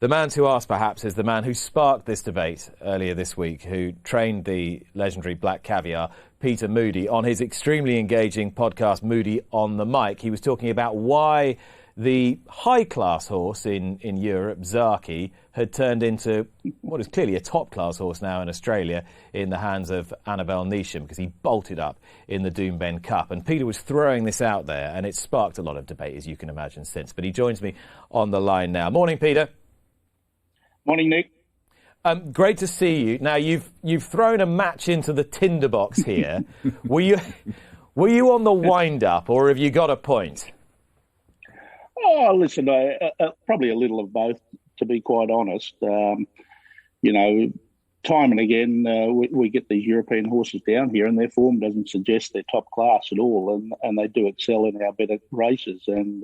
The man to ask, perhaps, is the man who sparked this debate earlier this week, who trained the legendary Black Caviar, Peter Moody, on his extremely engaging podcast, Moody on the Mic. He was talking about why the high-class horse in Europe, Zaki, had turned into what is clearly a top-class horse now in Australia in the hands of Annabel Neasham, because he bolted up in the Doomben Cup. And Peter was throwing this out there, and it sparked a lot of debate, as you can imagine, since. But he joins me on the line now. Morning, Peter. Morning, Nick. Great to see you. Now, you've thrown a match into the tinderbox here. Were you on the wind-up, or have you got a point? Oh, listen, probably a little of both, to be quite honest. Time and again, we get these European horses down here, and their form doesn't suggest they're top class at all, and they do excel in our better races. And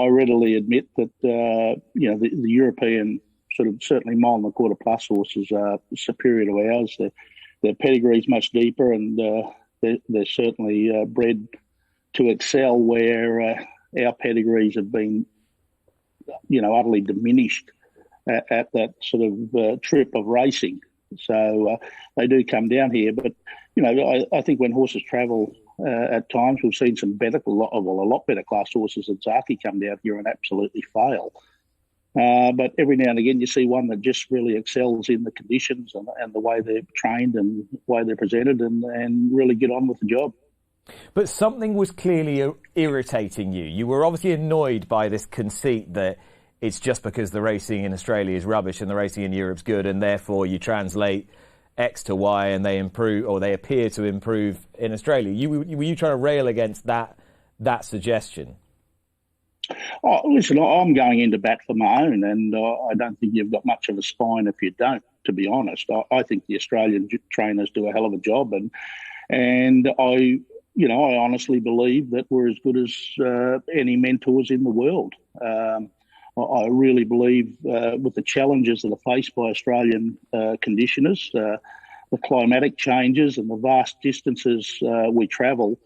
I readily admit that the European sort of certainly mile and a quarter plus horses are superior to ours. Their pedigree is much deeper, and they're certainly bred to excel where our pedigrees have been, utterly diminished at that sort of trip of racing. So they do come down here. But, I think when horses travel at times, we've seen some a lot better class horses than Zaki come down here and absolutely fail. But every now and again, you see one that just really excels in the conditions and the way they're trained and the way they're presented and really get on with the job. But something was clearly irritating you. You were obviously annoyed by this conceit that it's just because the racing in Australia is rubbish and the racing in Europe's good, and therefore you translate X to Y and they improve, or they appear to improve in Australia. Were you trying to rail against that suggestion? Oh, listen, I'm going into bat for my own, and I don't think you've got much of a spine if you don't, to be honest. I think the Australian trainers do a hell of a job, and I honestly believe that we're as good as any mentors in the world. I really believe with the challenges that are faced by Australian conditioners, the climatic changes and the vast distances we travel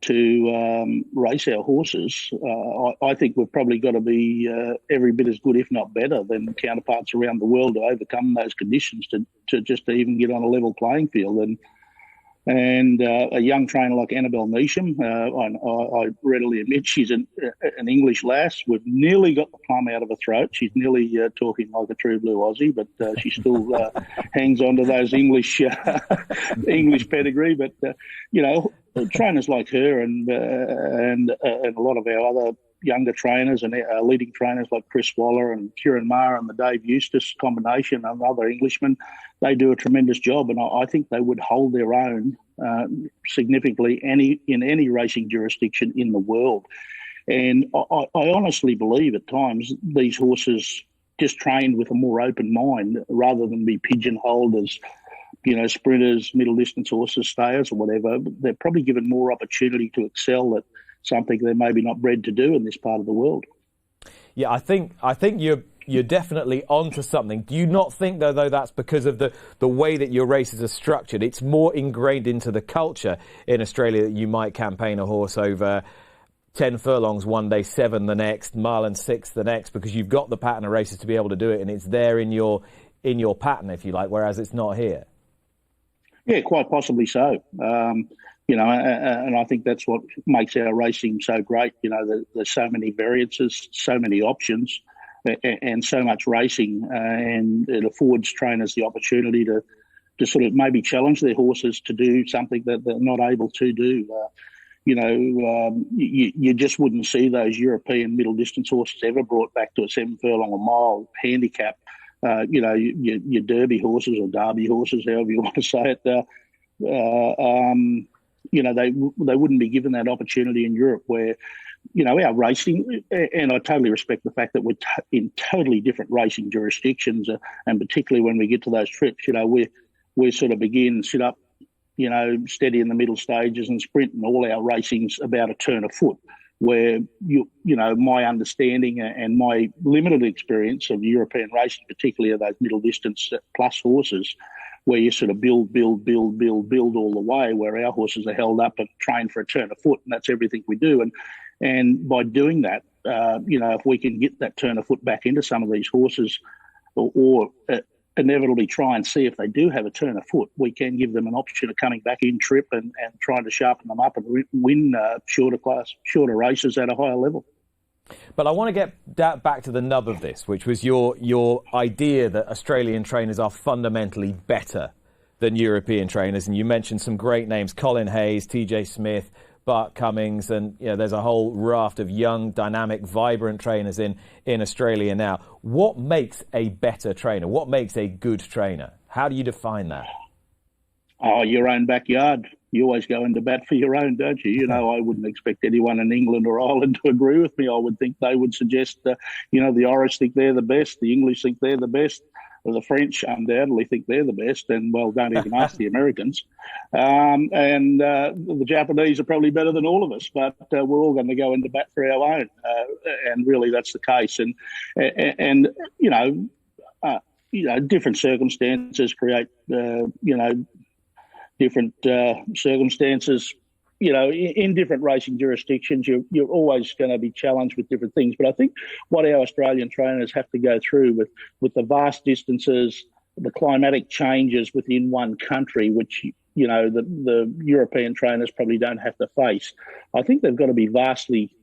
to race our horses, I think we've probably got to be every bit as good, if not better, than counterparts around the world to overcome those conditions to just even get on a level playing field. And a young trainer like Annabel Neasham, I readily admit she's an English lass. We've nearly got the plum out of her throat. She's nearly talking like a true blue Aussie, but she still hangs on to those English pedigree. But trainers like her and a lot of our other younger trainers and leading trainers like Chris Waller and Kieran Maher and the Dave Eustace combination and other Englishmen, they do a tremendous job, and I think they would hold their own significantly in any racing jurisdiction in the world. And I honestly believe at times these horses just trained with a more open mind rather than be pigeonholed as sprinters, middle distance horses, stayers or whatever. They're probably given more opportunity to excel at something they're maybe not bred to do in this part of the world. Yeah, I think you're definitely onto something. Do you not think, though that's because of the way that your races are structured? It's more ingrained into the culture in Australia that you might campaign a horse over 10 furlongs one day, 7 the next, mile and 6 the next, because you've got the pattern of races to be able to do it, and it's there in your pattern, if you like, whereas it's not here. Yeah, quite possibly so. And I think that's what makes our racing so great. There's so many variances, so many options, and so much racing, and it affords trainers the opportunity to sort of maybe challenge their horses to do something that they're not able to do. You just wouldn't see those European middle distance horses ever brought back to a 7 furlong a mile handicap. Your Derby horses or Derby horses, however you want to say it. They wouldn't be given that opportunity in Europe where, our racing, and I totally respect the fact that we're in totally different racing jurisdictions, and particularly when we get to those trips, we sort of begin, sit up, steady in the middle stages and sprint, and all our racing's about a turn a foot, where, my understanding and my limited experience of European racing, particularly of those middle distance plus horses, where you sort of build all the way, where our horses are held up and trained for a turn a foot, and that's everything we do. And by doing that, if we can get that turn of foot back into some of these horses, or inevitably try and see if they do have a turn of foot, we can give them an option of coming back in trip and trying to sharpen them up and win shorter races at a higher level. But I want to get back to the nub of this, which was your idea that Australian trainers are fundamentally better than European trainers. And you mentioned some great names: Colin Hayes, TJ Smith, Bart Cummings, and there's a whole raft of young, dynamic, vibrant trainers in Australia now. What makes a better trainer? What makes a good trainer? How do you define that? Oh, your own backyard. You always go into bat for your own, don't you? I wouldn't expect anyone in England or Ireland to agree with me. I would think they would suggest, the Irish think they're the best, the English think they're the best, the French undoubtedly think they're the best, and, well, don't even ask the Americans. The Japanese are probably better than all of us, but we're all going to go into bat for our own, and really that's the case. And different circumstances create, different circumstances. In different racing jurisdictions, you're always going to be challenged with different things. But I think what our Australian trainers have to go through with the vast distances, the climatic changes within one country, which the European trainers probably don't have to face. I think they've got to be vastly,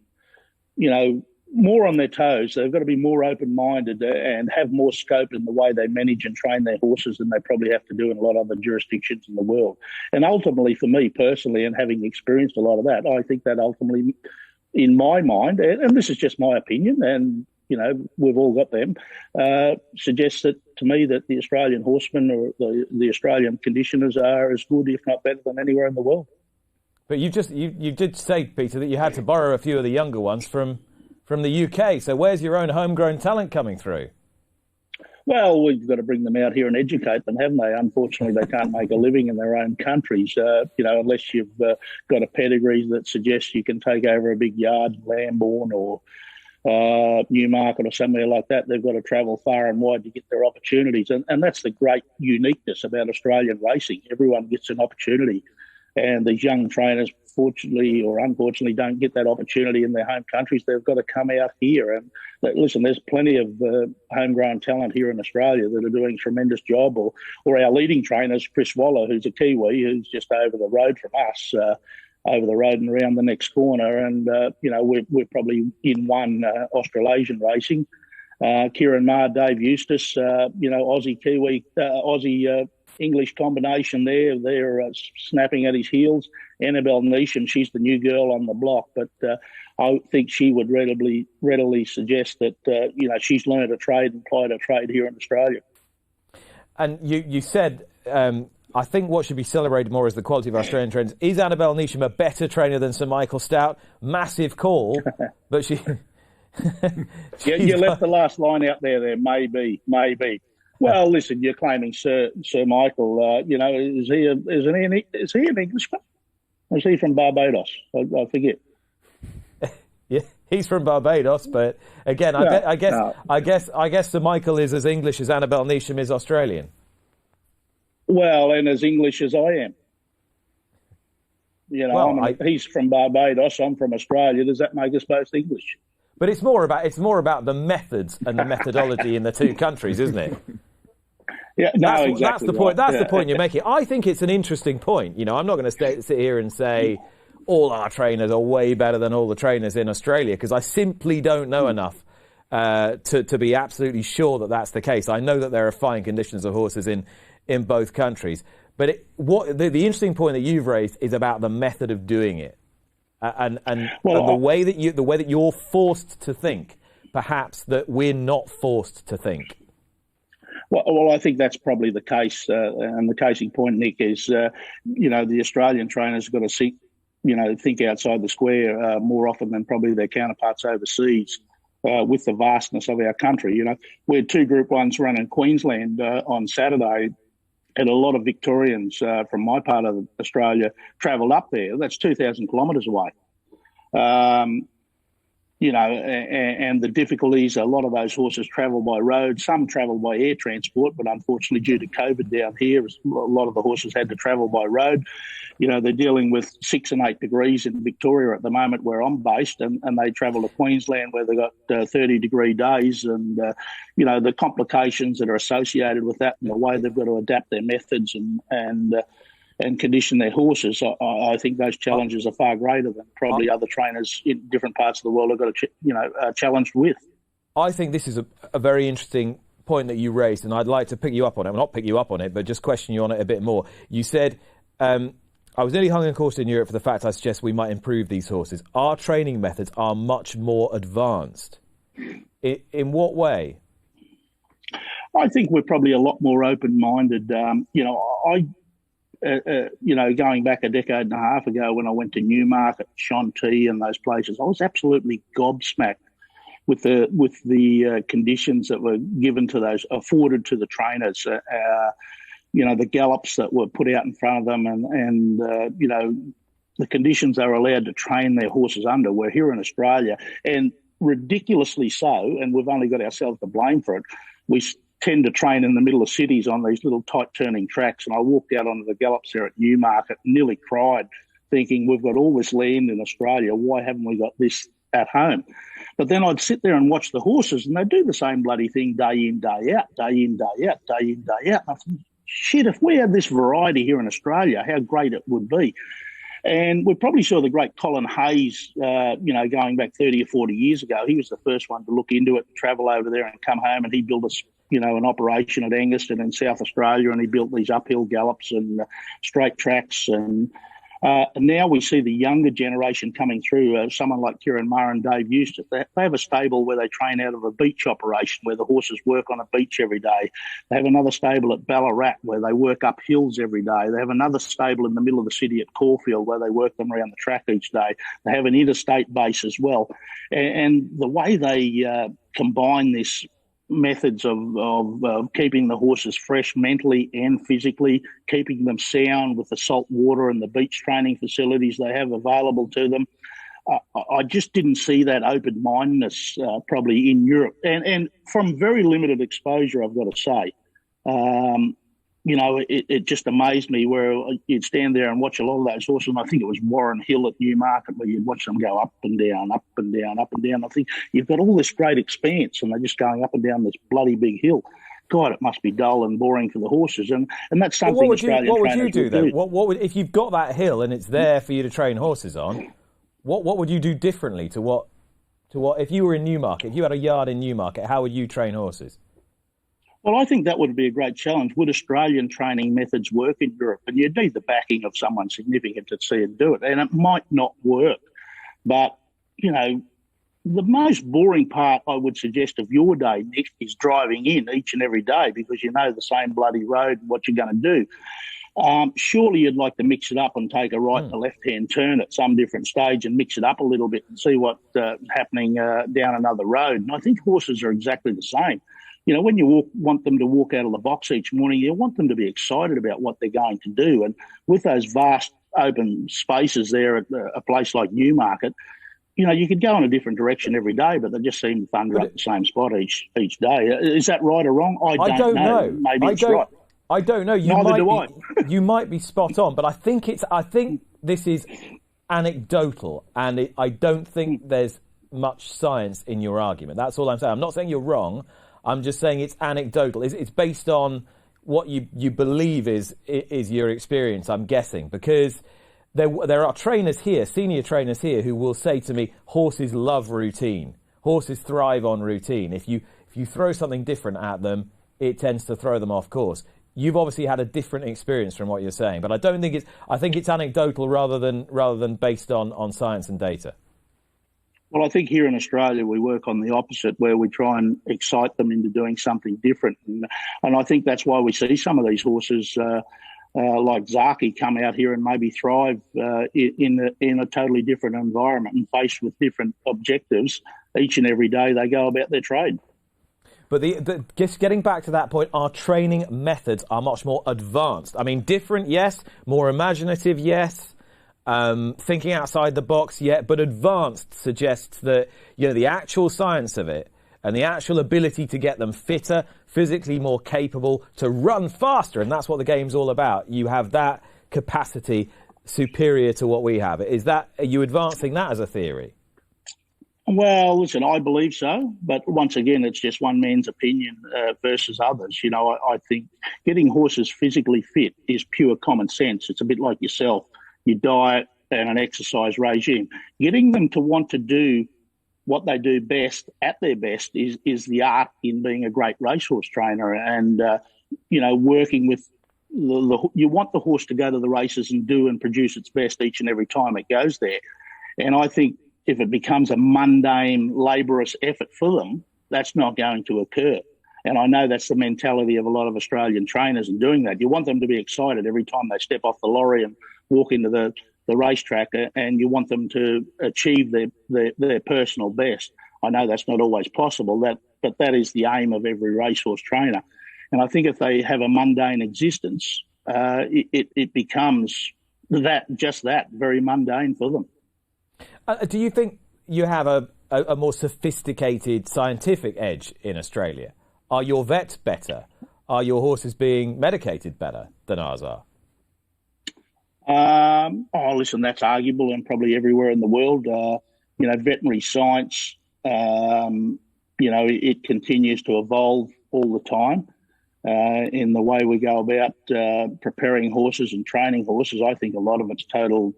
more on their toes. They've got to be more open-minded and have more scope in the way they manage and train their horses than they probably have to do in a lot of other jurisdictions in the world. And ultimately, for me personally, and having experienced a lot of that, I think that ultimately, in my mind, and this is just my opinion, and we've all got them, suggests that to me that the Australian horsemen or the Australian conditioners are as good, if not better, than anywhere in the world. But you did say, Peter, that you had to borrow a few of the younger ones from the UK. So where's your own homegrown talent coming through? Well, we've got to bring them out here and educate them, haven't they? Unfortunately, they can't make a living in their own countries, unless you've got a pedigree that suggests you can take over a big yard, Lambourne or Newmarket or somewhere like that. They've got to travel far and wide to get their opportunities. And that's the great uniqueness about Australian racing. Everyone gets an opportunity. And these young trainers, fortunately or unfortunately, don't get that opportunity in their home countries. They've got to come out here. And listen, there's plenty of homegrown talent here in Australia that are doing a tremendous job. Or our leading trainers, Chris Waller, who's a Kiwi, who's just over the road from us, over the road and around the next corner. And, we're probably in one Australasian racing. Kieran Maher, Dave Eustace, Aussie, Kiwi, Aussie English combination there. They're snapping at his heels. Annabelle Neesham, she's the new girl on the block, but I think she would readily suggest that, she's learned a trade and applied a trade here in Australia. And you said, I think what should be celebrated more is the quality of Australian trainers. Is Annabelle Neesham a better trainer than Sir Michael Stout? Massive call, but she... you left the last line out there. Maybe. Well, listen, you're claiming Sir Michael. Is he an Englishman? Is he from Barbados? I forget. Yeah, he's from Barbados, but again, I guess Sir Michael is as English as Annabelle Neesham is Australian. Well, and as English as I am. He's from Barbados. I'm from Australia. Does that make us both English? But it's more about the methods and the methodology in the two countries, isn't it? Yeah, no, exactly. That's the point. That's the point you're making. I think it's an interesting point. I'm not going to sit here and say all our trainers are way better than all the trainers in Australia, because I simply don't know enough to be absolutely sure that that's the case. I know that there are fine conditions of horses in both countries, but the interesting point that you've raised is about the method of doing it. And the way that you're forced to think, perhaps that we're not forced to think. Well, I think that's probably the case, and the case in point, Nick, is the Australian trainers have got to think outside the square more often than probably their counterparts overseas. With the vastness of our country, we had two Group 1s run in Queensland on Saturday. And a lot of Victorians from my part of Australia travelled up there. That's 2,000 kilometres away. and the difficulties, a lot of those horses travel by road, some travel by air transport, but unfortunately due to COVID down here, a lot of the horses had to travel by road. They're dealing with 6 and 8 degrees in Victoria at the moment where I'm based, and they travel to Queensland where they've got 30-degree days, and, the complications that are associated with that and the way they've got to adapt their methods and condition their horses. I think those challenges are far greater than probably other trainers in different parts of the world have got to, challenged with. I think this is a very interesting point that you raised, and I'd like to pick you up on it. Well, not pick you up on it, but just question you on it a bit more. You said, I was nearly hung on course in Europe for the fact I suggest we might improve these horses. Our training methods are much more advanced. In what way? I think we're probably a lot more open-minded. Going back a decade and a half ago when I went to Newmarket, Shanty and those places, I was absolutely gobsmacked with the conditions that were afforded to the trainers. The gallops that were put out in front of them and the conditions they were allowed to train their horses under were here in Australia. And ridiculously so, and we've only got ourselves to blame for it, we tend to train in the middle of cities on these little tight turning tracks. And I walked out onto the gallops there at Newmarket, nearly cried, thinking we've got all this land in Australia. Why haven't we got this at home? But then I'd sit there and watch the horses, and they do the same bloody thing day in, day out, day in, day out, day in, day out. And I thought, shit, if we had this variety here in Australia, how great it would be. And we probably saw the great Colin Hayes, going back 30 or 40 years ago. He was the first one to look into it, travel over there and come home, and he built an operation at Angaston in South Australia, and he built these uphill gallops and straight tracks. And now we see the younger generation coming through, someone like Kieran Maher and Dave Eustace. They have a stable where they train out of a beach operation where the horses work on a beach every day. They have another stable at Ballarat where they work up hills every day. They have another stable in the middle of the city at Caulfield where they work them around the track each day. They have an interstate base as well. And the way they combine this methods of keeping the horses fresh mentally and physically, keeping them sound with the salt water and the beach training facilities they have available to them. I just didn't see that open-mindedness probably in Europe. And from very limited exposure, I've got to say, it just amazed me where you'd stand there and watch a lot of those horses. And I think it was Warren Hill at Newmarket where you'd watch them go up and down, up and down, up and down. I think you've got all this great expanse and they're just going up and down this bloody big hill. God, it must be dull and boring for the horses. And that's something Australian trainers would do. What would you do then? What would, if you've got that hill and it's there for you to train horses on, what would you do differently to what if you were in Newmarket, if you had a yard in Newmarket, how would you train horses? Well, I think that would be a great challenge. Would Australian training methods work in Europe? And you'd need the backing of someone significant to see it do it. And it might not work. But, the most boring part, I would suggest, of your day, Nick, is driving in each and every day because you know the same bloody road and what you're going to do. Surely you'd like to mix it up and take a right to left-hand turn at some different stage and mix it up a little bit and see what's happening down another road. And I think horses are exactly the same. When you want them to walk out of the box each morning, you want them to be excited about what they're going to do. And with those vast open spaces there at a place like Newmarket, you could go in a different direction every day, but they just seem to thunder up the same spot each day. Is that right or wrong? I don't know. Maybe it's right. I don't know. Neither do I. You might be spot on, but I think this is anecdotal, and I don't think there's much science in your argument. That's all I'm saying. I'm not saying you're wrong. I'm just saying it's anecdotal. It's based on what you believe is your experience, I'm guessing, because there are trainers here, senior trainers here, who will say to me, horses love routine. Horses thrive on routine. If you throw something different at them, it tends to throw them off course. You've obviously had a different experience from what you're saying, but I think it's anecdotal rather than based on science and data. Well, I think here in Australia we work on the opposite, where we try and excite them into doing something different. And I think that's why we see some of these horses like Zaki come out here and maybe thrive in a totally different environment and faced with different objectives each and every day they go about their trade. But just getting back to that point, our training methods are much more advanced. I mean, different, yes. More imaginative, yes. thinking outside the box yet, but advanced suggests that, the actual science of it and the actual ability to get them fitter, physically more capable, to run faster, and that's what the game's all about. You have that capacity superior to what we have. Are you advancing that as a theory? Well, listen, I believe so, but once again, it's just one man's opinion versus others. I think getting horses physically fit is pure common sense. It's a bit like yourself, your diet and an exercise regime. Getting them to want to do what they do best at their best is the art in being a great racehorse trainer, and working with you want the horse to go to the races and do and produce its best each and every time it goes there. And I think if it becomes a mundane, laborious effort for them, that's not going to occur. And I know that's the mentality of a lot of Australian trainers in doing that. You want them to be excited every time they step off the lorry and walk into the racetrack, and you want them to achieve their personal best. I know that's not always possible, but that is the aim of every racehorse trainer. And I think if they have a mundane existence, it becomes just that, very mundane for them. Do you think you have a more sophisticated scientific edge in Australia? Are your vets better? Are your horses being medicated better than ours are? Listen, that's arguable, and probably everywhere in the world. Veterinary science, it continues to evolve all the time in the way we go about preparing horses and training horses. I think a lot of it's total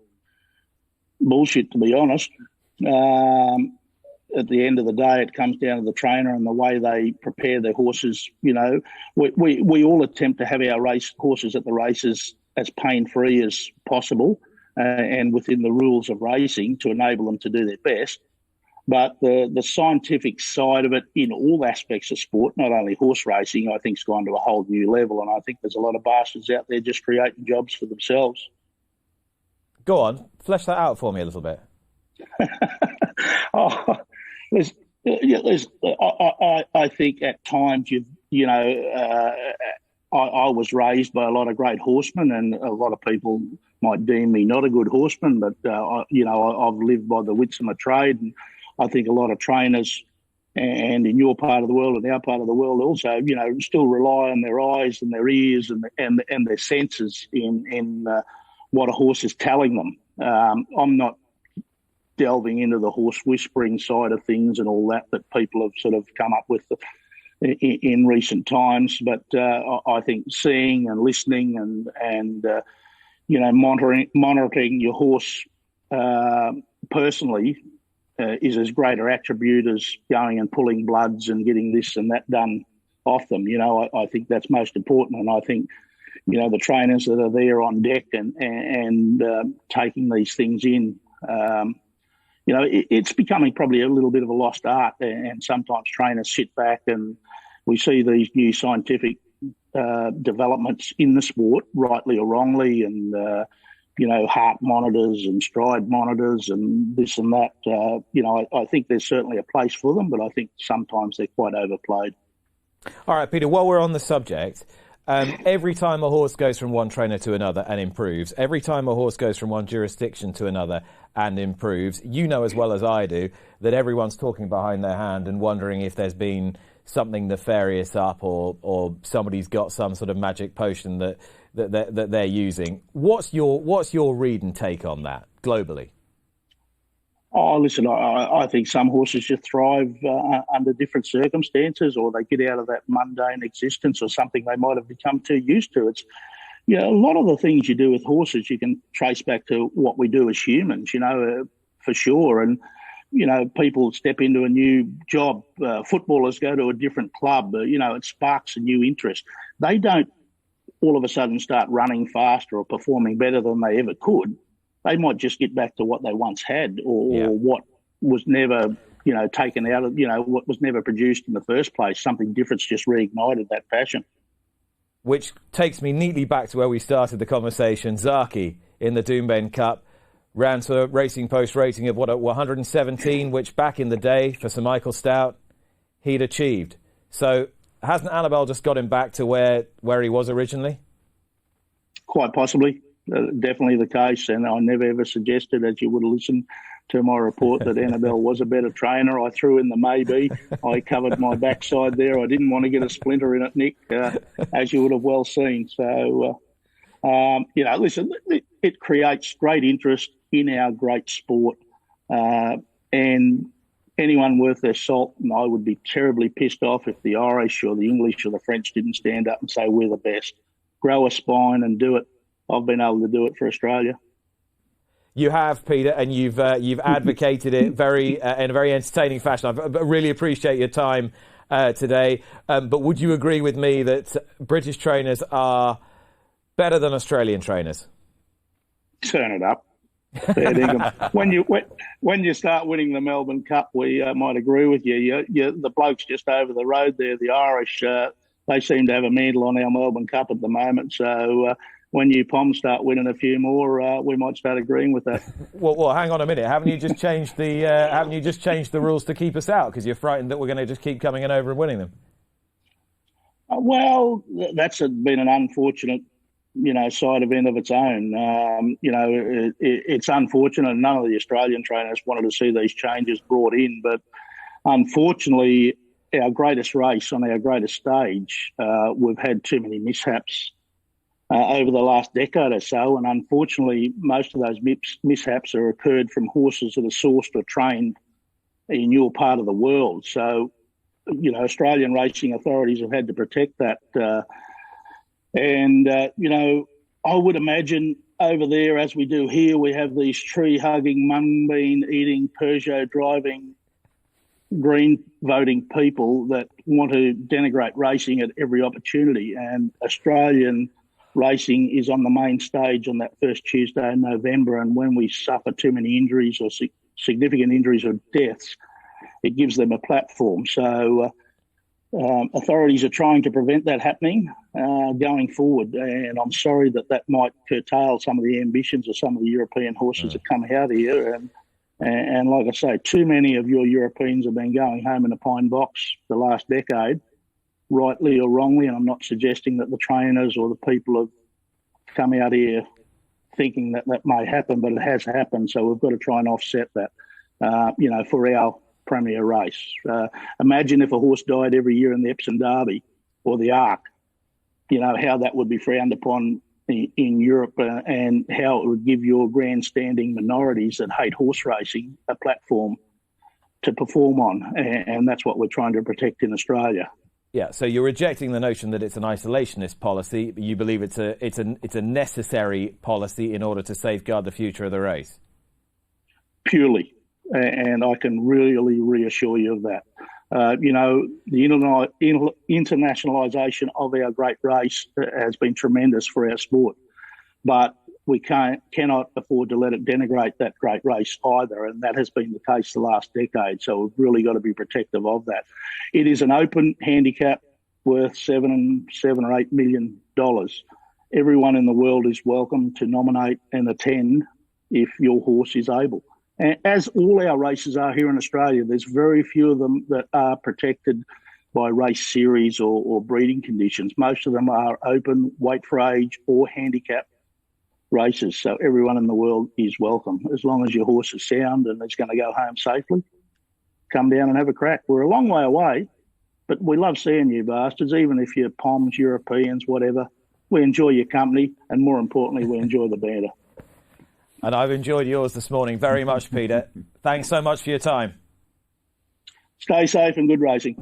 bullshit, to be honest. At the end of the day, it comes down to the trainer and the way they prepare their horses. We all attempt to have our race horses at the races as pain-free as possible and within the rules of racing to enable them to do their best. But the scientific side of it in all aspects of sport, not only horse racing, I think has gone to a whole new level. And I think there's a lot of bastards out there just creating jobs for themselves. Go on, flesh that out for me a little bit. I think at times I was raised by a lot of great horsemen, and a lot of people might deem me not a good horseman, but I've lived by the wits of my trade, and I think a lot of trainers, and in your part of the world and our part of the world also, still rely on their eyes and their ears and their senses in what a horse is telling them. I'm not delving into the horse whispering side of things and all that people have sort of come up with in recent times, but I think seeing and listening and monitoring your horse personally is as great an attribute as going and pulling bloods and getting this and that done off them. I think that's most important, and I think the trainers that are there on deck and taking these things in. It's becoming probably a little bit of a lost art, and sometimes trainers sit back and we see these new scientific developments in the sport, rightly or wrongly, and, heart monitors and stride monitors and this and that. I think there's certainly a place for them, but I think sometimes they're quite overplayed. All right, Peter, while we're on the subject, every time a horse goes from one trainer to another and improves, every time a horse goes from one jurisdiction to another and improves, you know as well as I do that everyone's talking behind their hand and wondering if there's been something nefarious up or somebody's got some sort of magic potion that they're using. What's your read and take on that globally? Oh, listen, I think some horses just thrive under different circumstances, or they get out of that mundane existence or something they might have become too used to. It's, a lot of the things you do with horses you can trace back to what we do as humans, for sure. And, people step into a new job. Footballers go to a different club. It sparks a new interest. They don't all of a sudden start running faster or performing better than they ever could. They might just get back to what they once had, or what was never, taken out of, what was never produced in the first place. Something different's just reignited that passion. Which takes me neatly back to where we started the conversation. Zaki in the Doomben Cup ran to a Racing Post rating of 117, which back in the day for Sir Michael Stout he'd achieved. So hasn't Annabelle just got him back to where he was originally? Quite possibly. definitely the case. And I never ever suggested, as you would have listened to my report, that Annabelle was a better trainer. I threw in the maybe. I covered my backside there. I didn't want to get a splinter in it, Nick, as you would have well seen. So, listen, it creates great interest in our great sport. And anyone worth their salt, and I would be terribly pissed off if the Irish or the English or the French didn't stand up and say we're the best. Grow a spine and do it. I've been able to do it for Australia. You have, Peter, and you've advocated it in a very entertaining fashion. I really appreciate your time today. But would you agree with me that British trainers are better than Australian trainers? Turn it up. When you start winning the Melbourne Cup, we might agree with you. The blokes just over the road there, the Irish, they seem to have a mantle on our Melbourne Cup at the moment. So when you Poms start winning a few more, we might start agreeing with that. Well, hang on a minute. Haven't you just changed the rules to keep us out because you're frightened that we're going to just keep coming in over and winning them? Well, that's been an unfortunate side event of its own. It's unfortunate. None of the Australian trainers wanted to see these changes brought in, but unfortunately, our greatest race on our greatest stage, we've had too many mishaps over the last decade or so, and unfortunately, most of those mishaps are occurred from horses that are sourced or trained in your part of the world. So, Australian racing authorities have had to protect that. I would imagine over there, as we do here, we have these tree-hugging, mung bean eating, Peugeot driving, green voting people that want to denigrate racing at every opportunity. And Australian racing is on the main stage on that first Tuesday in November. And when we suffer too many injuries or significant injuries or deaths, it gives them a platform. So authorities are trying to prevent that happening going forward, and I'm sorry that might curtail some of the ambitions of some of the European horses that come out here. And like I say, too many of your Europeans have been going home in a pine box the last decade, rightly or wrongly, and I'm not suggesting that the trainers or the people have come out here thinking that may happen, but it has happened, so we've got to try and offset that, for our premier race. Imagine if a horse died every year in the Epsom Derby or the Arc, how that would be frowned upon in Europe, and how it would give your grandstanding minorities that hate horse racing a platform to perform on. And that's what we're trying to protect in Australia. Yeah, so you're rejecting the notion that it's an isolationist policy. You believe it's a necessary policy in order to safeguard the future of the race? Purely. And I can really reassure you of that. The internationalisation of our great race has been tremendous for our sport, but we cannot afford to let it denigrate that great race either, and that has been the case the last decade. So we've really got to be protective of that. It is an open handicap worth $7 or $8 million. Everyone in the world is welcome to nominate and attend if your horse is able. And as all our races are here in Australia, there's very few of them that are protected by race series or breeding conditions. Most of them are open, weight for age or handicap races. So everyone in the world is welcome. As long as your horse is sound and is going to go home safely, come down and have a crack. We're a long way away, but we love seeing you bastards, even if you're Poms, Europeans, whatever. We enjoy your company, and more importantly, we enjoy the banter. And I've enjoyed yours this morning very much, Peter. Thanks so much for your time. Stay safe and good racing.